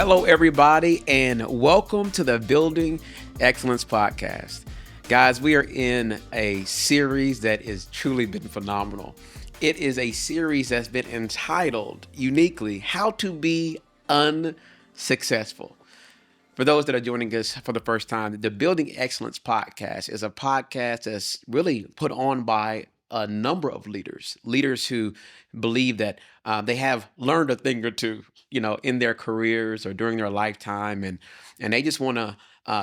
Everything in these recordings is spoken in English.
Hello, everybody, and welcome to the Building Excellence Podcast. Guys, we are in a series that has truly been phenomenal. It is a series that's been entitled uniquely, How to Be Unsuccessful. For those that are joining us for the first time, the Building Excellence Podcast is a podcast that's really put on by a number of leaders who believe that they have learned a thing or two, in their careers or during their lifetime, and they just want to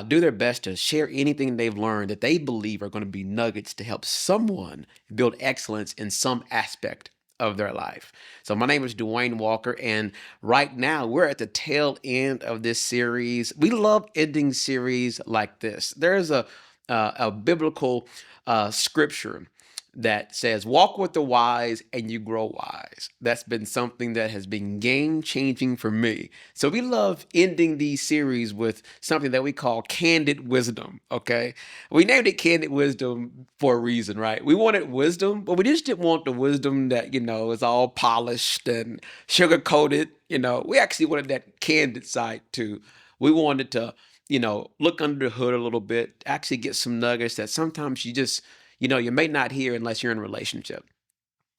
do their best to share anything they've learned that they believe are going to be nuggets to help someone build excellence in some aspect of their life. So my name is Dwayne Walker, and right now we're at the tail end of this series. We love ending series like this. There's a biblical scripture that says, walk with the wise and you grow wise. That's been something that has been game changing for me. So we love ending these series with something that we call candid wisdom. Okay. We named it candid wisdom for a reason, right? We wanted wisdom, but we just didn't want the wisdom that, is all polished and sugar coated. We actually wanted that candid side too. We wanted to, look under the hood a little bit, actually get some nuggets that sometimes you may not hear unless you're in a relationship.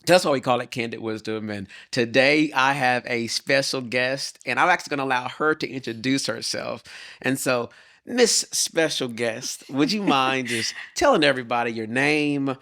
That's why we call it Candid Wisdom. And today I have a special guest, and I'm actually going to allow her to introduce herself. And so, Miss Special Guest, would you mind just telling everybody your name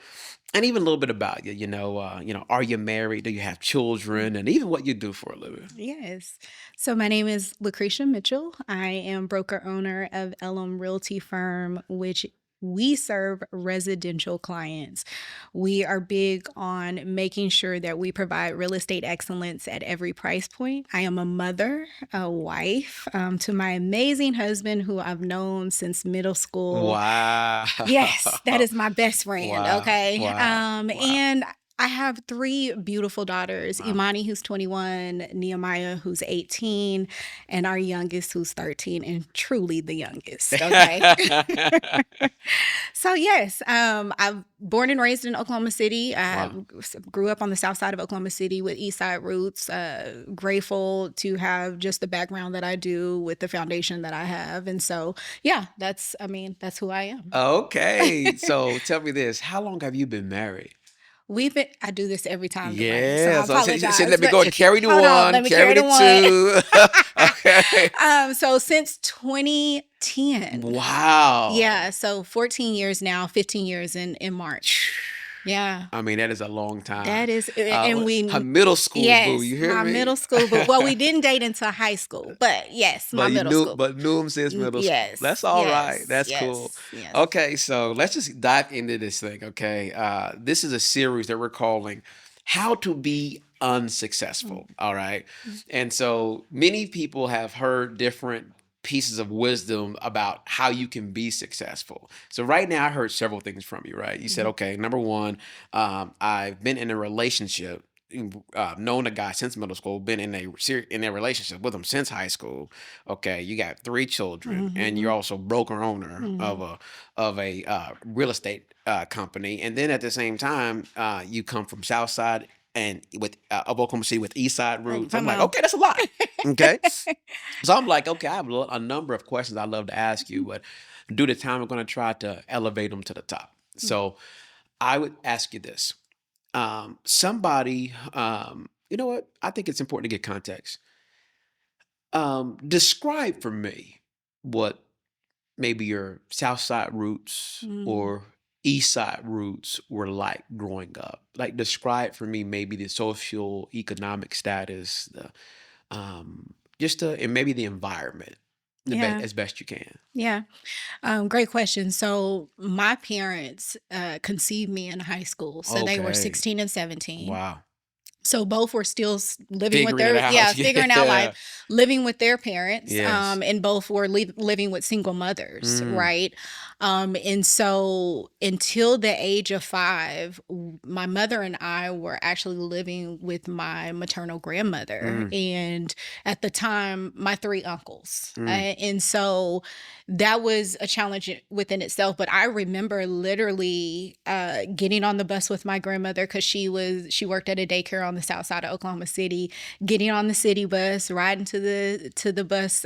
and even a little bit about you? Are you married? Do you have children? And even what you do for a living? Yes. So my name is Lacretia Mitchell. I am broker owner of LM Realty Firm, which we serve residential clients. We are big on making sure that we provide real estate excellence at every price point. I am a mother, a wife, to my amazing husband who I've known since middle school. Wow. Yes, that is my best friend. Wow. Okay. Wow. Wow. And I have three beautiful daughters, Wow. Imani, who's 21, Nehemiah, who's 18, and our youngest, who's 13, and truly the youngest. Okay. So yes, I'm born and raised in Oklahoma City. I Wow. grew up on the south side of Oklahoma City with East Side roots. Grateful to have just the background that I do with the foundation that I have. And so, yeah, that's who I am. Okay. So tell me this. How long have you been married? I do this every time, Dwayne, so I Yeah. So apologize. let me go and carry the Hold on, one, let me carry carry the the one. two. Okay. So since 2010. Wow. Yeah, so 14 years now, 15 years in March. Yeah. I mean, that is a long time. That is, and Her middle school boo, yes, you hear my me? middle school, but well, we didn't date until high school, but yes, my middle school. But knew him since middle school. Yes, That's all right. That's yes, cool. yes. Okay, so let's just dive into this thing. Okay, this is a series that we're calling "How to Be Unsuccessful." All right, and so many people have heard different pieces of wisdom about how you can be successful. So right now, I heard several things from you. Right, you said, okay, number one, I've been in a relationship. Known a guy since middle school, been in a relationship with him since high school. Okay, you got three children, and you're also broker owner of a real estate company, and then at the same time, you come from South Side and with of Oklahoma City with East Side roots. I'm like, okay, that's a lot. Okay, so I'm like, okay, I have a number of questions I'd love to ask you, but due to time, I'm going to try to elevate them to the top. So I would ask you this. Somebody, you know what? I think it's important to get context. Describe for me what maybe your South Side roots Mm. or East Side roots were like growing up. Like, describe for me maybe the social economic status, the and maybe the environment, Yeah, as best you can. yeah. Great question. So my parents conceived me in high school, so they were Okay. 16 and 17. Wow. So both were still living with Figuring it their, out. figuring out Yeah. life, living with their parents, Yes. and both were living with single mothers, Mm. right? And so until the age of 5, my mother and I were actually living with my maternal grandmother. Mm, And at the time, my 3 uncles. mm, And so that was a challenge within itself. But I remember literally getting on the bus with my grandmother because she worked at a daycare on the south side of Oklahoma City, getting on the city bus, riding to the bus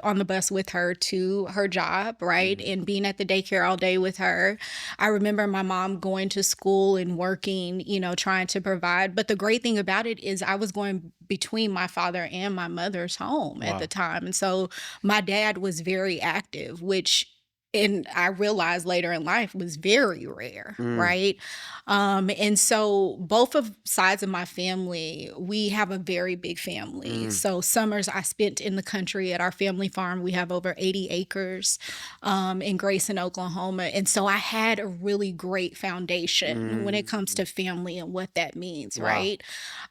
on the bus with her to her job, right? mm, And being at the daycare all day with her. I remember my mom going to school and working, trying to provide. But the great thing about it is I was going between my father and my mother's home at the wow. time. And so my dad was very active, which and I realized later in life was very rare, Mm, right? And so both of sides of my family, we have a very big family. mm, So summers I spent in the country at our family farm. We have over 80 acres in Grayson, Oklahoma. And so I had a really great foundation when it comes mm. to family and what that means, Wow. right?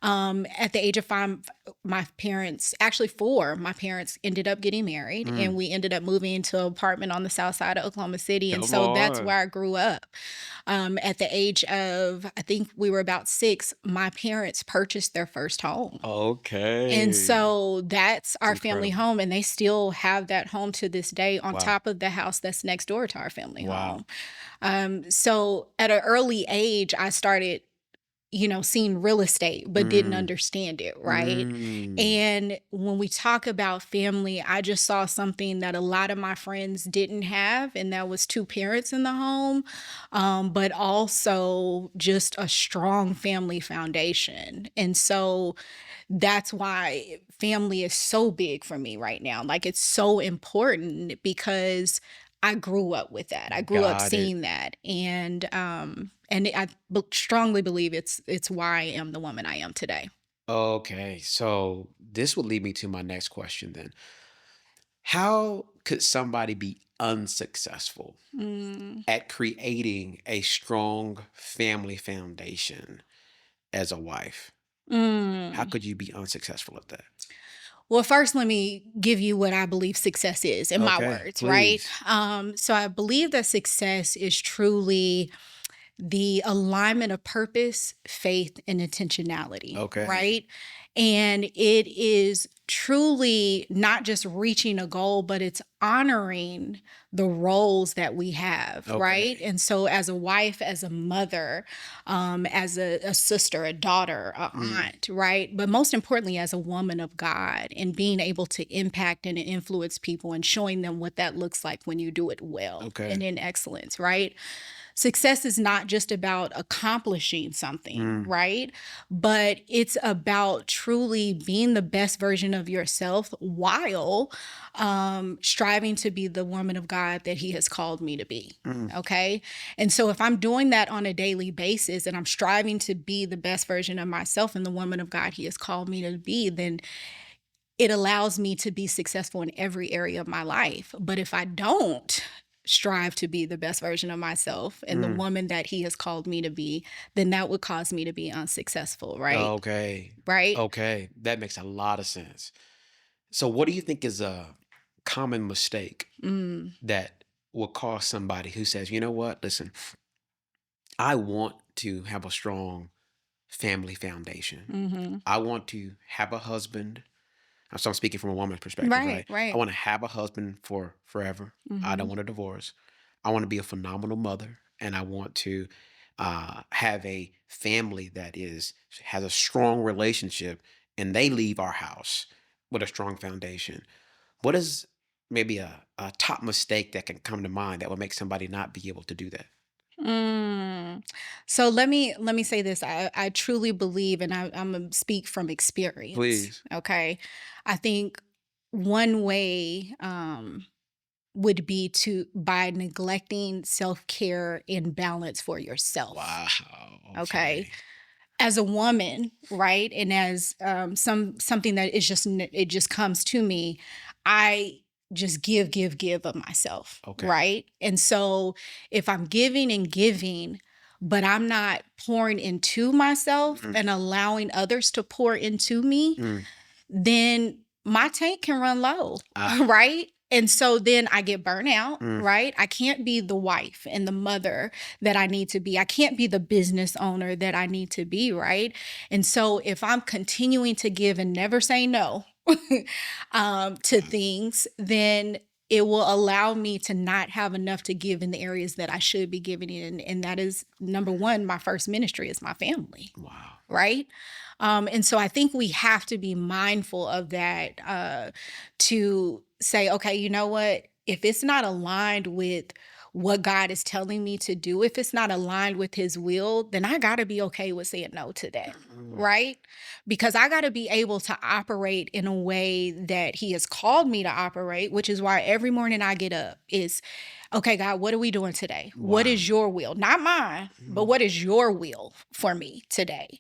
At the age of 5, my parents, actually 4, my parents ended up getting married and Mm. we ended up moving into an apartment on the south side of Oklahoma City. And Come so that's on. where I grew up. At the age of, I think we were about 6, my parents purchased their first home. And Okay. so that's It's our family incredible. home, and they still have that home to this day on Wow. top of the house that's next door to our family Wow. home. So at an early age, I started seeing real estate, but didn't Mm, understand it, right? mm. And when we talk about family, I just saw something that a lot of my friends didn't have, and that was 2 parents in the home, but also just a strong family foundation. And so that's why family is so big for me right now. Like it's so important because I grew up with that. I grew up Got it. seeing that, and strongly believe it's why I am the woman I am today. Okay. So this would lead me to my next question then. How could somebody be unsuccessful Mm, at creating a strong family foundation as a wife? How mm. could you be unsuccessful at that? Well, first, let me give you what I believe success is in my Okay, words, right? please. So I believe that success is truly the alignment of purpose, faith, and intentionality, Okay. right? And it is truly not just reaching a goal, but it's honoring the roles that we have, right? Okay. And so, as a wife, as a mother, as a sister, a daughter, a Mm, aunt, right? But most importantly, as a woman of God, and being able to impact and influence people and showing them what that looks like when you do it well and okay. in excellence, right? Success is not just about accomplishing something, Mm, right? But it's about truly being the best version of yourself while striving to be the woman of God that He has called me to be. mm. Okay. And so if I'm doing that on a daily basis and I'm striving to be the best version of myself and the woman of God He has called me to be, then it allows me to be successful in every area of my life. But if I don't strive to be the best version of myself and the Mm. woman that He has called me to be, then that would cause me to be unsuccessful, right? Okay. Right? Okay. That makes a lot of sense. So, what do you think is a common mistake Mm, that will cause somebody who says, you know what, listen, I want to have a strong family foundation. hmm. I want to have a husband. So I'm speaking from a woman's perspective, Right, right? I right. want to have a husband for forever. I don't Hmm. want a divorce. I want to be a phenomenal mother, and I want to have a family that has a strong relationship, and they leave our house with a strong foundation. What is maybe a top mistake that can come to mind that would make somebody not be able to do that? Mm. So let me say this. I truly believe, and I'm gonna speak from experience. Please. Okay, I think one way would be to by neglecting self-care and balance for yourself. Wow. Okay. Okay. As a woman, right? And as something that is it just comes to me, I just give of myself, Okay. right? And so if I'm giving and giving, but I'm not pouring into myself Mm, and allowing others to pour into me, mm. then my tank can run low, Ah, right? And so then I get burnt out, Mm. right? I can't be the wife and the mother that I need to be. I can't be the business owner that I need to be, right? And so if I'm continuing to give and never say no to things, then it will allow me to not have enough to give in the areas that I should be giving in. And that is number one, my first ministry is my family. Wow. Right. And so I think we have to be mindful of that to say, okay, you know what? If it's not aligned with what God is telling me to do, if it's not aligned with his will, then I got to be okay with saying no to that. Right? Because I got to be able to operate in a way that he has called me to operate, which is why every morning I get up is, okay, God, what are we doing today? What Wow. is your will? Not mine, but what is your will for me today?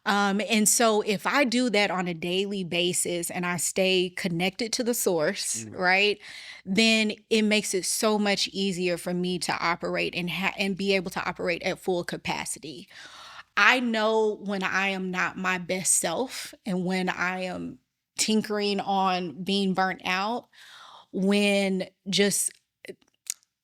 And so if I do that on a daily basis and I stay connected to the source, right, then it makes it so much easier for me to operate and be able to operate at full capacity. I know when I am not my best self and when I am tinkering on being burnt out, when just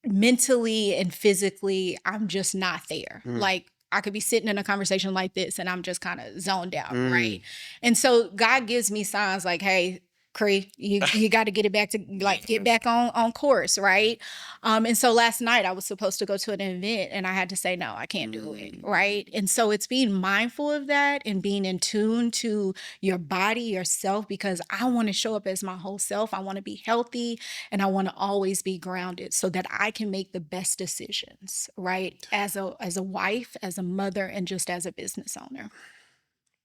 mentally and physically, I'm just not there. Like I could be sitting in a conversation like this and I'm just kind of zoned out, right? And so God gives me signs like, hey, Cree, you got to get it back to get back on course, right? And so last night I was supposed to go to an event and I had to say no, I can't do it, right? And so it's being mindful of that and being in tune to your body, yourself, because I want to show up as my whole self. I want to be healthy and I want to always be grounded so that I can make the best decisions, right? As a wife, as a mother, and just as a business owner.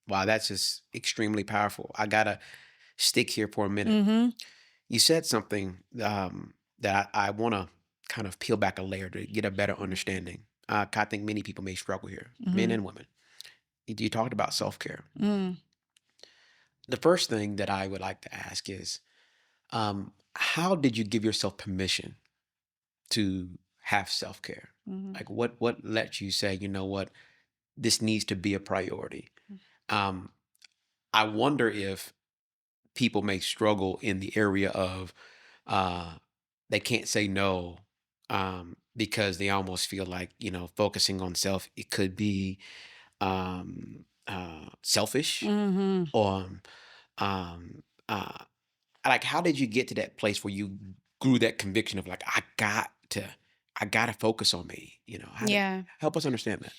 Wow, that's just extremely powerful. I gotta stick here for a minute. You said something that I want to kind of peel back a layer to get a better understanding. I think many people may struggle here, men and women. You talked about self-care. The first thing that I would like to ask is, how did you give yourself permission to have self-care? Like what let you say, you know what, this needs to be a priority? Um, I wonder if people may struggle in the area of they can't say no because they almost feel like, you know, focusing on self, it could be selfish or um, uh, like, how did you get to that place where you grew that conviction of like, I gotta focus on me, you know? Yeah. Help us understand that.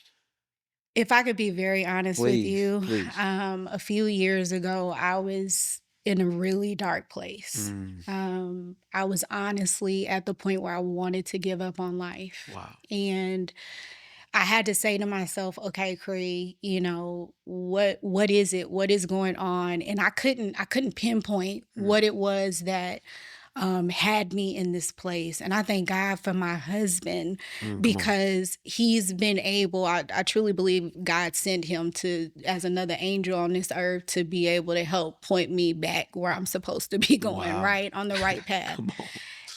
If I could be very honest with Please, you, please. a few years ago, I was in a really dark place. I was honestly at the point where I wanted to give up on life. Wow. And I had to say to myself, okay, Cree, you know, what is it? What is going on? And I couldn't pinpoint what it was that had me in this place. And I thank God for my husband because he's been able, I truly believe God sent him to as another angel on this earth to be able to help point me back where I'm supposed to be going, Wow. right? On the right path. Come on.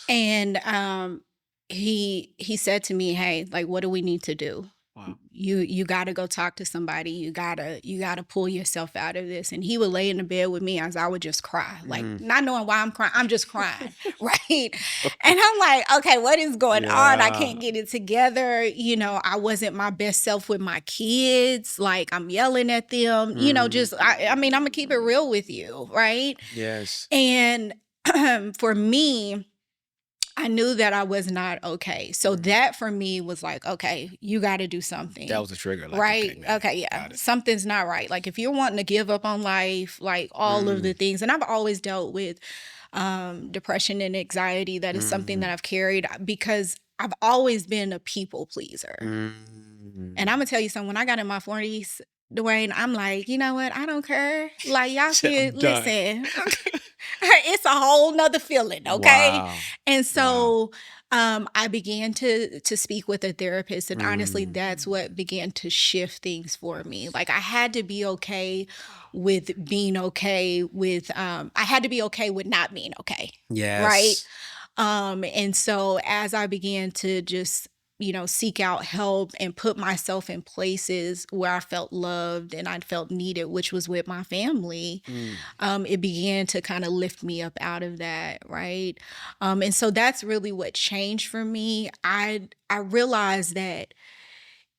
And he said to me, hey, like, what do we need to do? Wow. You got to go talk to somebody. You gotta pull yourself out of this. And he would lay in the bed with me as I would just cry, like not knowing why I'm crying. I'm just crying, right? And I'm like, okay, what is going on? I can't get it together. You know, I wasn't my best self with my kids. Like I'm yelling at them. You know, just I mean, I'm gonna keep it real with you, right? Yes. And for me, I knew that I was not okay. So that for me was like, okay, you got to do something. That was a trigger. Like, right? Okay, yeah. Something's not right. Like if you're wanting to give up on life, like all of the things, and I've always dealt with depression and anxiety. That is something that I've carried because I've always been a people pleaser. And I'm going to tell you something, when I got in my 40s, Dwayne, I'm like, you know what? I don't care. Like y'all should listen. It's a whole nother feeling, okay? Wow. And so I began to speak with a therapist, and honestly, that's what began to shift things for me. Like I had to be okay with being okay with I had to be okay with not being okay. Yes. Right? And so as I began to just seek out help and put myself in places where I felt loved and I felt needed, which was with my family, Mm. it began to kind of lift me up out of that, right? And so that's really what changed for me. I realized that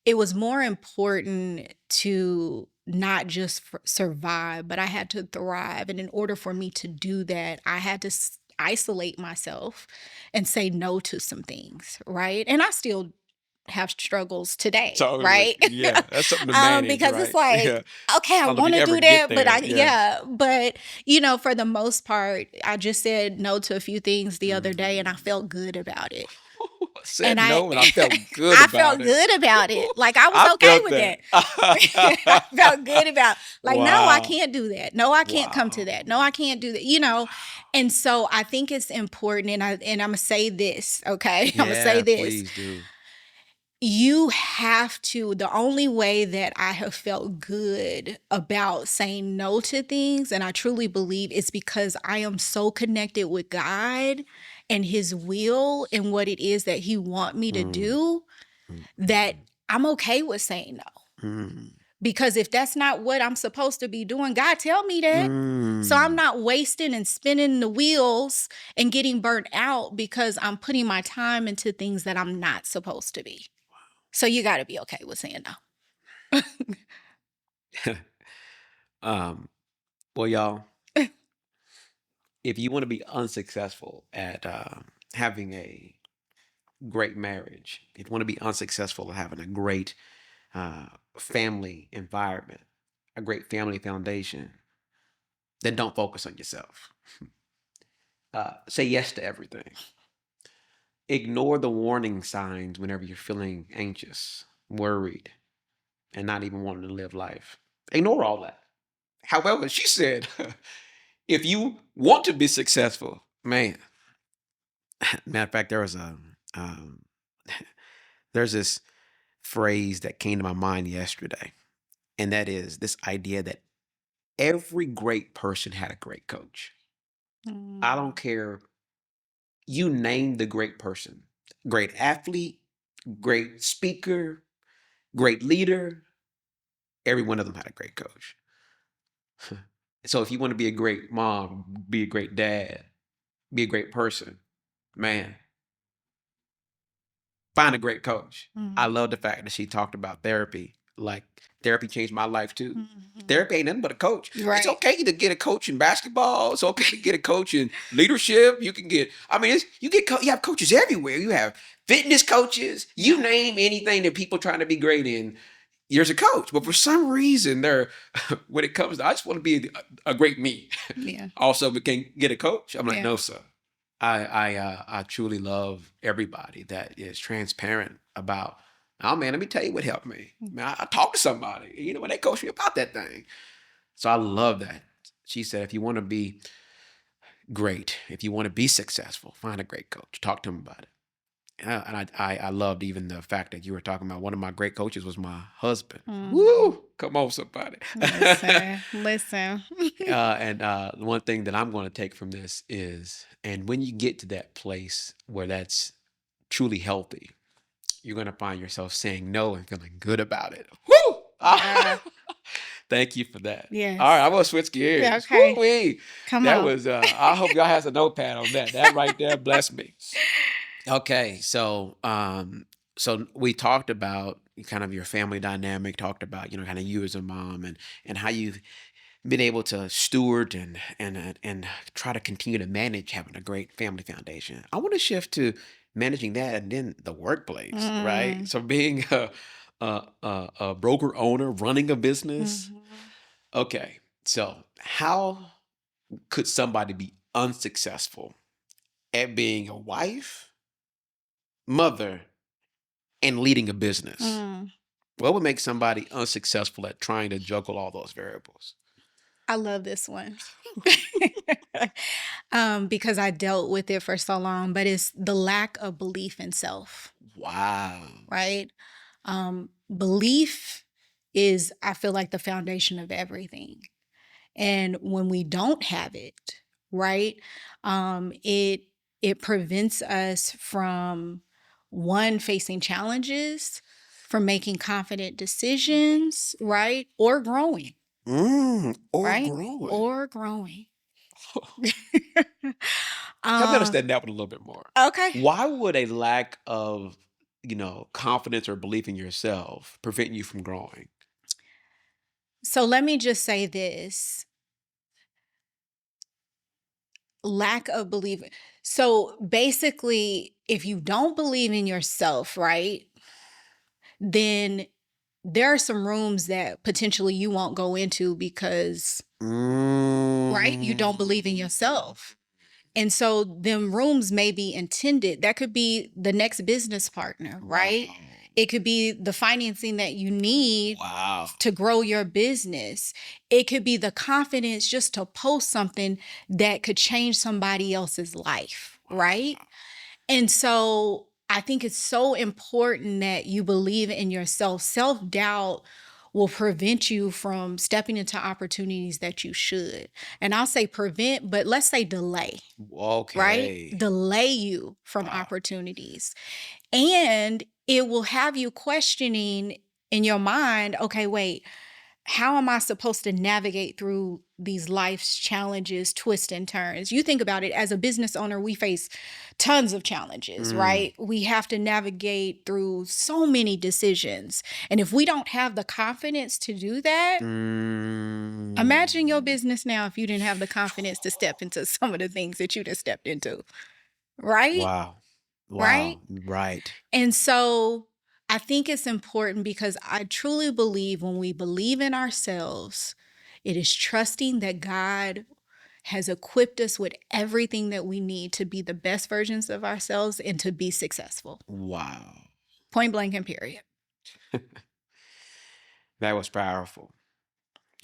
it was more important to not just survive, but I had to thrive. And in order for me to do that, I had to isolate myself and say no to some things, right? And I still have struggles today, Totally. right? Yeah. That's something to manage, Because it's right? like, Yeah. okay, I I don't know if want you to ever do get that, but there. Yeah. but for the most part, I just said no to a few things the other day and I Mm. felt good about it. I And said I no, and I felt good I about felt it. good about it. Like I was I okay felt with that. that. I felt good about like no, I Wow. can't do that. No, I can't come to Wow. that. No, I can't do that. And so I think it's important and I'm gonna say this, okay? I'm gonna say Yeah, this. please do. You have to, the only way that I have felt good about saying no to things, and I truly believe it's because I am so connected with God and his will and what it is that he want me to Mm, do mm, that I'm okay with saying no. mm, Because if that's not what I'm supposed to be doing, God tell me that. So I'm mm. not wasting and spinning the wheels and getting burnt out because I'm putting my time into things that I'm not supposed to be. So you got to be okay with saying no. um, well, y'all, if you want to be unsuccessful at having a great marriage, if you want to be unsuccessful at having a great uh, family environment, a great family foundation, then don't focus on yourself. Say yes to everything. Ignore the warning signs whenever you're feeling anxious, worried, and not even wanting to live life. Ignore all that. However, she said, if you want to be successful, man, matter of fact, um, there's this phrase that came to my mind yesterday, and that is this idea that every great person had a great coach. I don't Mm. care. You name the great person, great athlete, great speaker, great leader. Every one of them had a great coach. So if you want to be a great mom, be a great dad, be a great person, man, find a great coach. I Mm. love the fact that she talked about therapy. Like therapy changed my life too. Mhm. Therapy ain't nothing but a coach. It's Right. okay to get a coach in basketball. It's okay to get a coach in leadership. You can get. I mean, you have coaches everywhere. You have fitness coaches. You Yeah. name anything that people trying to be great in. There's a coach, but for some reason, when it comes to, I just want to be a great me. Yeah. Also, but can get a coach. I'm like, Yeah. no, sir. I truly love everybody that is transparent about. Oh man, let me tell you what helped me. Man, I talked to somebody. When they coached me about that thing. So I love that. She said, if you want to be great, if you want to be successful, find a great coach. Talk to them about it. And I loved even the fact that you were talking about one of my great coaches was my husband. Mhm. Woo! Come on, somebody. Listen, listen. And the one thing that I'm going to take from this is, and when you get to that place where that's truly healthy, you're going to find yourself saying no and feeling good about it. Woo! Yeah. Thank you for that. All right, Yes. I'm going to switch Yeah, gears. okay. Woo-wee. Come That on. was, I hope y'all has a notepad on that. That right there blessed me. Okay, so we talked about kind of your family dynamic, talked about, kind of you as a mom and how you've been able to steward and try to continue to manage having a great family foundation. I want to shift to managing that and then the workplace, right? Mm. So being a broker owner, running a business. Mhm. Okay, so how could somebody be unsuccessful at being a wife, mother, and leading a business? Mm. What would make somebody unsuccessful at trying to juggle all those variables? I love this one. Because I dealt with it for so long, but it's the lack of belief in self, Wow. right? Belief is, I feel like, the foundation of everything. And when we don't have it, right, it prevents us from one, facing challenges, from making confident decisions, right? Or growing, Or right? growing. Or growing. Help me uh, understand that one a little bit more. okay. Why would a lack of, confidence or belief in yourself prevent you from growing? So let me just say this, lack of belief. So basically, if you don't believe in yourself, right, then there are some rooms that potentially you won't go into because, right, you don't Mm. believe in yourself. And so them rooms may be intended. That could be the next business partner, right? Wow. It could be the financing that you need Wow. to grow your business. It could be the confidence just to post something that could change somebody else's life, right? And so I think it's so important that you believe in yourself. Self-doubt will prevent you from stepping into opportunities that you should. And I'll say prevent, but let's say delay, right? Okay. Delay you from Wow. opportunities. And it will have you questioning in your mind, okay, wait, how am I supposed to navigate through these life's challenges, twists and turns? You think about it, as a business owner, we face tons of challenges, Mm. right? We have to navigate through so many decisions. And if we don't have the confidence to do that, imagine your Mm. business now if you didn't have the confidence to step into some of the things that you just stepped into, right? Wow. Right? Wow. Right. And so I think it's important because I truly believe when we believe in ourselves, it is trusting that God has equipped us with everything that we need to be the best versions of ourselves and to be successful. Wow. Point blank and period. That was powerful.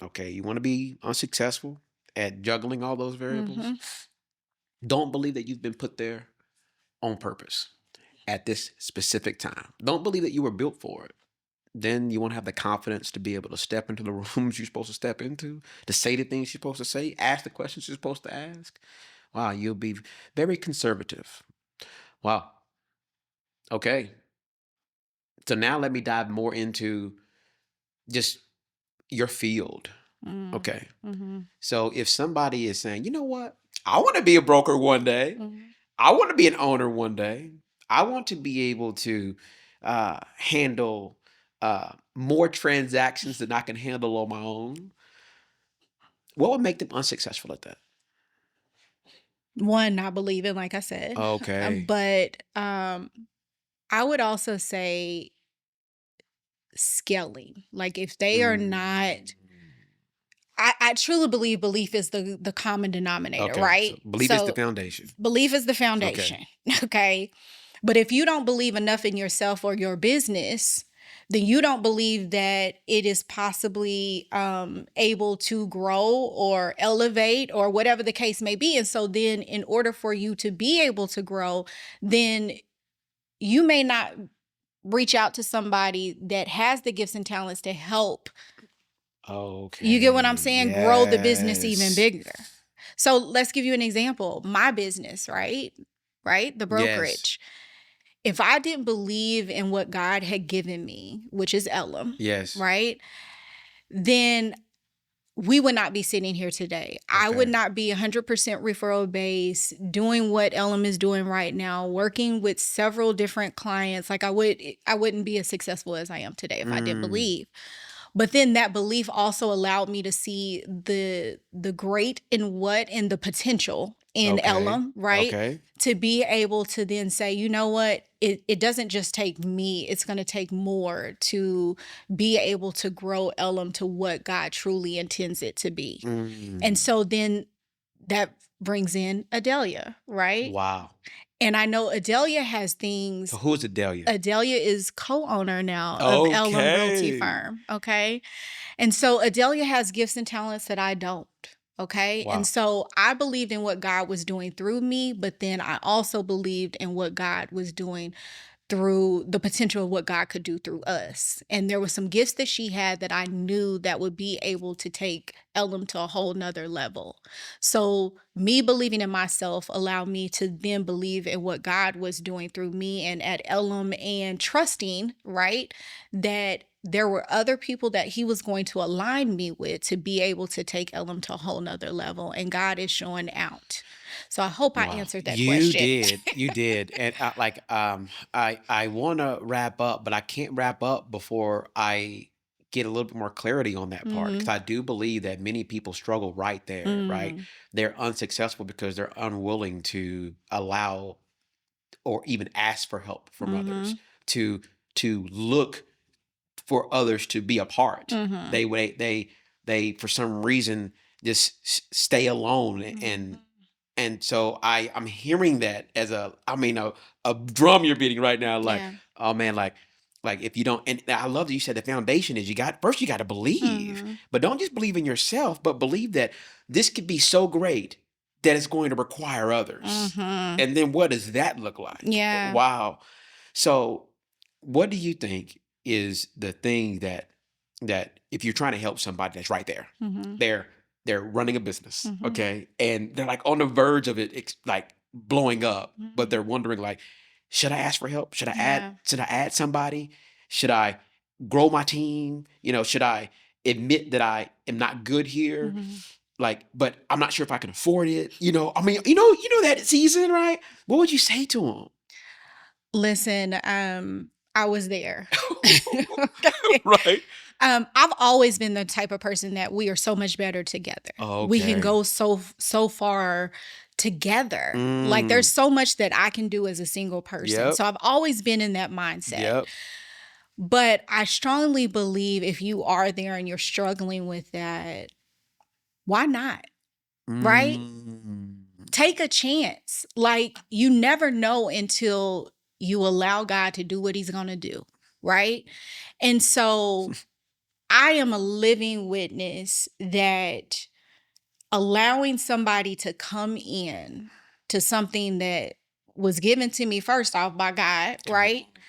Okay. You want to be unsuccessful at juggling all those variables? Mm-hmm. Don't believe that you've been put there on purpose at this specific time. Don't believe that you were built for it. Then you won't have the confidence to be able to step into the rooms you're supposed to step into, to say the things you're supposed to say, ask the questions you're supposed to ask. Wow, you'll be very conservative. Wow. Okay. So now let me dive more into just your field. Okay. Mm-hmm. So if somebody is saying, you know what, I want to be a broker one day, Mm-hmm. I want to be an owner one day, I want to be able to handle more transactions than I can handle on my own, what would make them unsuccessful at that? One, not believing, like I said. Okay. But I would also say scaling. Like if they are not, Mm. I truly believe belief is the common denominator, Okay. So right? belief is the So foundation. belief is the Okay. foundation. Okay. But if you don't believe enough in yourself or your business, then you don't believe that it is possibly able to grow or elevate or whatever the case may be. And so then in order for you to be able to grow, then you may not reach out to somebody that has the gifts and talents to help. You get what I'm Okay. saying? Grow the business even Yes. bigger. So let's give you an example. My business, right? Right? The Yes. brokerage. If I didn't believe in what God had given me, which is Elam, Yes. right? Then we would not be sitting here today. I would Okay. not be 100% referral based, doing what Elam is doing right now, working with several different clients. Like I wouldn't be as successful as I am today if I didn't Mm. believe. But then that belief also allowed me to see the great in what and the potential in Okay. Elam, right? Okay. To be able to then say, you know what, it doesn't just take me, it's going to take more to be able to grow Elam to what God truly intends it to be. And Mm. so then that brings in Adelia, right? Wow. And I know Adelia has So things. who's Adelia? Adelia is co-owner now of Elam Realty Okay. Firm, okay? And so Adelia has gifts and talents that I don't. Okay. And Wow. so I believed in what God was doing through me, but then I also believed in what God was doing through the potential of what God could do through us. And there were some gifts that she had that I knew that would be able to take Elam to a whole nother level. So me believing in myself allowed me to then believe in what God was doing through me and at Elam, and trusting, right, that there were other people that he was going to align me with to be able to take Elam to a whole nother level. And God is showing out. So I hope I Wow, answered that you question. did, you did, and I want to wrap up, but I can't wrap up before I get a little bit more clarity on that part, because Mm-hmm. I do believe that many people struggle right there, right? Mm, They're unsuccessful because they're unwilling to allow or even ask for help from others, mhm, to look for others to be a part. mhm, They for some reason just stay alone, mhm. and so I'm hearing that as a drum you're beating right now, like, Yeah. oh man, like if you don't, and I love that you said the foundation is you got to believe, Mhm, but don't just believe in yourself, but believe that this could be so great that it's going to require others. mhm. And then what does that look like? Yeah. Wow. So what do you think is the thing that if you're trying to help somebody that's right there, Mhm, they're they're running a business, mhm, okay, and they're like on the verge of it, like blowing up, but mhm. they're wondering like, should I ask for help? Yeah. Should I add somebody? Should I grow my team? Should I admit that I am not good here? Mhm. Like, but I'm not sure if I can afford it. I mean, that season, right? What would you say to them? Listen, I was there. Okay. Right. I've always been the type of person that we are so much better together. We can Okay. go so far together. Like there's Mm. so much that I can do as a single person. Yep. So I've always been in that mindset. Yep. But I strongly believe if you are there and you're struggling with that, why not? Right? Mm. Take a chance. Like you never know until you allow God to do what he's going to do. Right? And so I am a living witness that allowing somebody to come in to something that was given to me first off by God, Come right? on.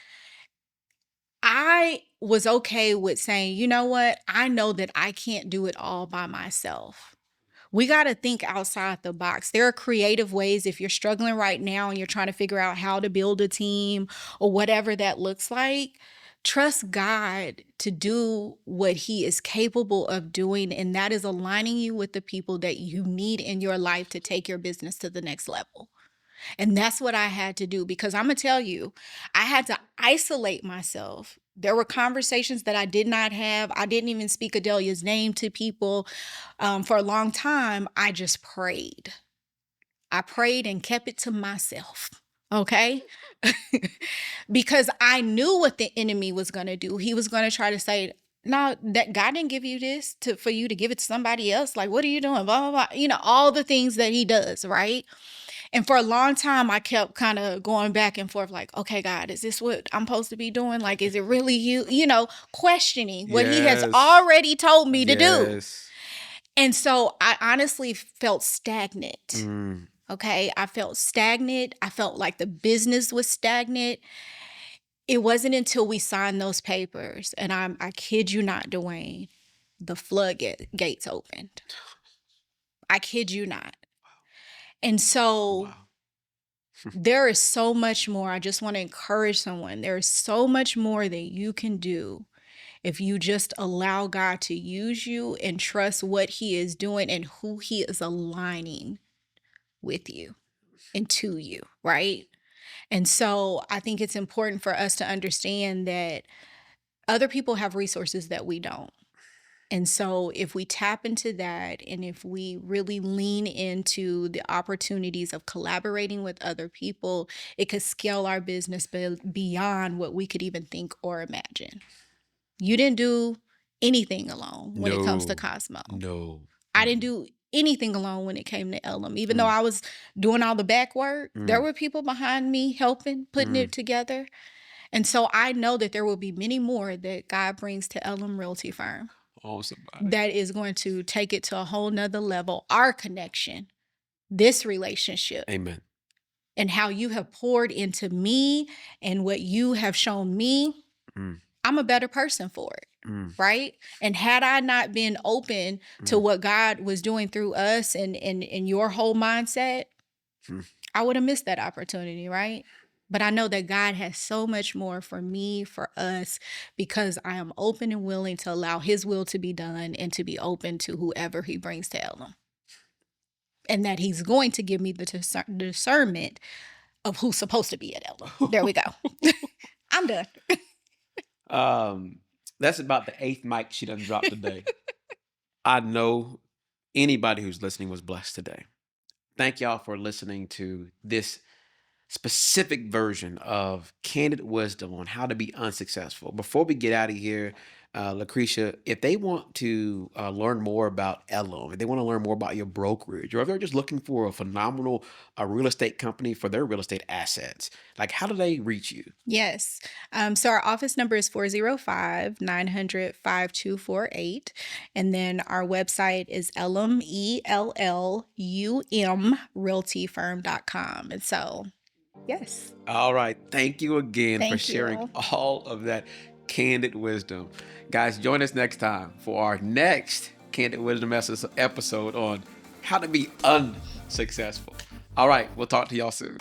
I was okay with saying, you know what? I know that I can't do it all by myself. We got to think outside the box. There are creative ways if you're struggling right now and you're trying to figure out how to build a team or whatever that looks like. Trust God to do what he is capable of doing, and that is aligning you with the people that you need in your life to take your business to the next level. And that's what I had to do because I'm going to tell you, I had to isolate myself. There were conversations that I did not have. I didn't even speak Adelia's name to people. For a long time. I just prayed. I prayed and kept it to myself. Okay. Because I knew what the enemy was going to do. He was going to try to say, no, that God didn't give you this for you to give it to somebody else. Like, what are you doing? Blah, blah, blah. All the things that he does. Right. And for a long time, I kept kind of going back and forth, like, okay, God, is this what I'm supposed to be doing? Like, is it really you? Questioning what he has Yes. already told me to do. Yes. And so I honestly felt stagnant. Mm. Okay. I felt stagnant. I felt like the business was stagnant. It wasn't until we signed those papers, and I kid you not, Dwayne, the floodgates opened. I kid you not. And so Wow. there is so much more. I just want to encourage someone. There is so much more that you can do if you just allow God to use you and trust what he is doing and who he is aligning with you and to you, right? And so I think it's important for us to understand that other people have resources that we don't. And so if we tap into that and if we really lean into the opportunities of collaborating with other people, it could scale our business beyond what we could even think or imagine. You didn't do anything alone when it comes to No. Cosmo. No. I didn't Mm-mm. do anything alone when it came to Elam. Even though Mm. I was doing all the back work, there Mm. were people behind me helping, putting Mm. it together. And so I know that there will be many more that God brings to Elam Realty Firm Oh, somebody. that is going to take it to a whole nother level. Our connection, this relationship Amen. and how you have poured into me and what you have shown me, Mm, I'm a better person for it. mm, Right. And had I not been open to mm, what God was doing through us and your whole mindset, mm. I would have missed that opportunity. Right. But I know that God has so much more for me, for us, because I am open and willing to allow his will to be done and to be open to whoever he brings to Elam. And that he's going to give me the discernment of who's supposed to be at Elam. There we go. I'm done. Um, that's about the 8th mic she done dropped today. I know anybody who's listening was blessed today. Thank y'all for listening to this specific version of candid wisdom on how to be unsuccessful. Before we get out of here, Lucretia, if they want to learn more about Elam, if they want to learn more about your brokerage, or if they're just looking for a phenomenal real estate company for their real estate assets, like how do they reach you? Yes. So our office number is 405-900-5248. And then our website is Ellum, ELLUM, realtyfirm.com. And so, yes. All right. Thank you again for Thank sharing you. all of that candid wisdom. Guys, join us next time for our next Candid Wisdom episode on how to be unsuccessful. All right. We'll talk to y'all soon.